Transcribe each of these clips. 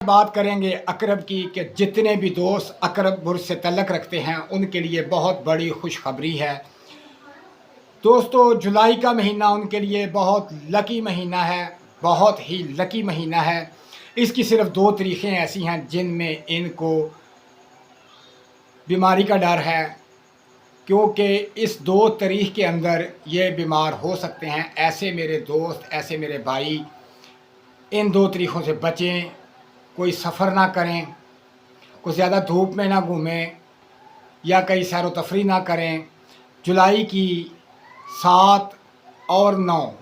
बात करेंगे अकरब की कि जितने भी दोस्त अकरब बुर्ज से तल्लक रखते हैं उनके लिए बहुत बड़ी खुशखबरी है। दोस्तों, जुलाई का महीना उनके लिए बहुत लकी महीना है, बहुत ही लकी महीना है। इसकी सिर्फ 2 तारीखें ऐसी हैं जिनमें इनको बीमारी का डर है, क्योंकि इस 2 तारीख के अंदर ये बीमार हो सकते हैं। ऐसे मेरे दोस्त, ऐसे मेरे भाई, इन 2 तारीखों से बचें। कोई सफ़र ना करें, कोई ज़्यादा धूप में ना घूमें या कहीं सैर व तफरी ना करें। जुलाई की 7 और 9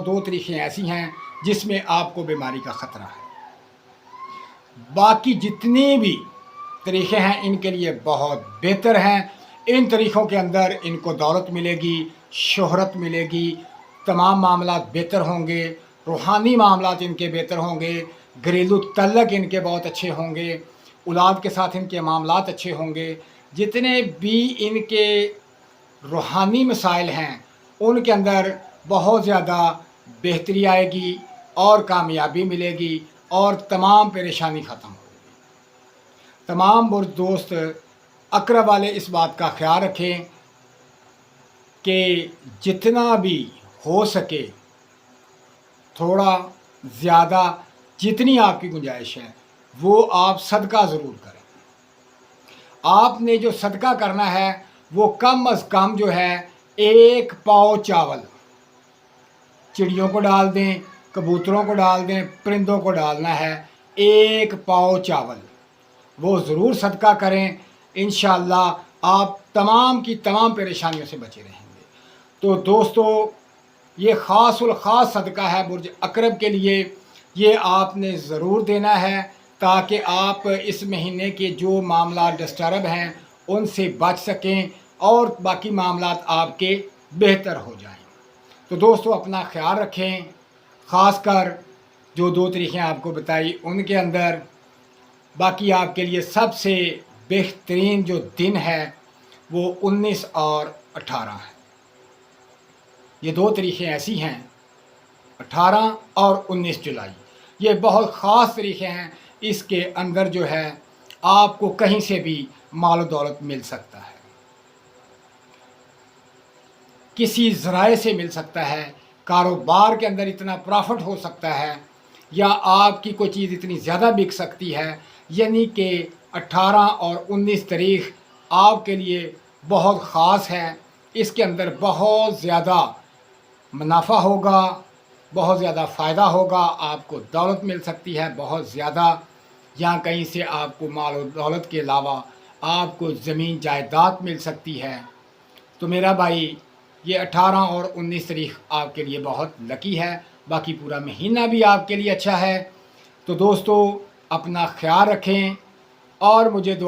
2 तारीखें ऐसी हैं जिसमें आपको बीमारी का ख़तरा है। बाकी जितनी भी तारीखें हैं इनके लिए बहुत बेहतर हैं। इन तारीखों के अंदर इनको दौलत मिलेगी, शोहरत मिलेगी, तमाम मामलात बेहतर होंगे, रूहानी मामलात इनके बेहतर होंगे, घरेलू तल्लक इनके बहुत अच्छे होंगे, औलाद के साथ इनके मामलात अच्छे होंगे। जितने भी इनके रूहानी मसाइल हैं उनके अंदर बहुत ज़्यादा बेहतरी आएगी और कामयाबी मिलेगी और तमाम परेशानी ख़त्म होगी। तमाम बुर्ज दोस्त अकरब वाले इस बात का ख्याल रखें कि जितना भी हो सके थोड़ा ज़्यादा, जितनी आपकी गुंजाइश है वो आप सदका ज़रूर करें। आपने जो सदका करना है वो कम अज़ कम जो है 1 पाव चावल चिड़ियों को डाल दें, कबूतरों को डाल दें, परिंदों को डालना है। 1 पाव चावल वो ज़रूर सदका करें। इंशाअल्लाह आप तमाम की तमाम परेशानियों से बचे रहेंगे। तो दोस्तों, ये ख़ासुल ख़ास सदका है बुर्ज अकरब के लिए। ये आपने ज़रूर देना है ताकि आप इस महीने के जो मामला डिस्टर्ब हैं उनसे बच सकें और बाकी मामलात आपके बेहतर हो जाएं। तो दोस्तों, अपना ख्याल रखें। ख़ासकर जो 2 तारीखें आपको बताई उनके अंदर बाकी आपके लिए सबसे बेहतरीन जो दिन है वो 19 और 18 है। ये 2 तारीखें ऐसी हैं, 18 और 19 जुलाई। ये बहुत ख़ास तारीखें हैं। इसके अंदर जो है आपको कहीं से भी माल दौलत मिल सकता है, किसी ज़राए से मिल सकता है, कारोबार के अंदर इतना प्रॉफिट हो सकता है या आपकी कोई चीज़ इतनी ज़्यादा बिक सकती है। यानी कि 18 और 19 तारीख आपके लिए बहुत ख़ास है। इसके अंदर बहुत ज़्यादा मुनाफा होगा, बहुत ज़्यादा फ़ायदा होगा, आपको दौलत मिल सकती है बहुत ज़्यादा, या कहीं से आपको माल और दौलत के अलावा आपको ज़मीन जायदाद मिल सकती है। तो मेरा भाई, ये 18 और 19 तारीख आपके लिए बहुत लकी है। बाकी पूरा महीना भी आपके लिए अच्छा है। तो दोस्तों, अपना ख्याल रखें और मुझे दुआ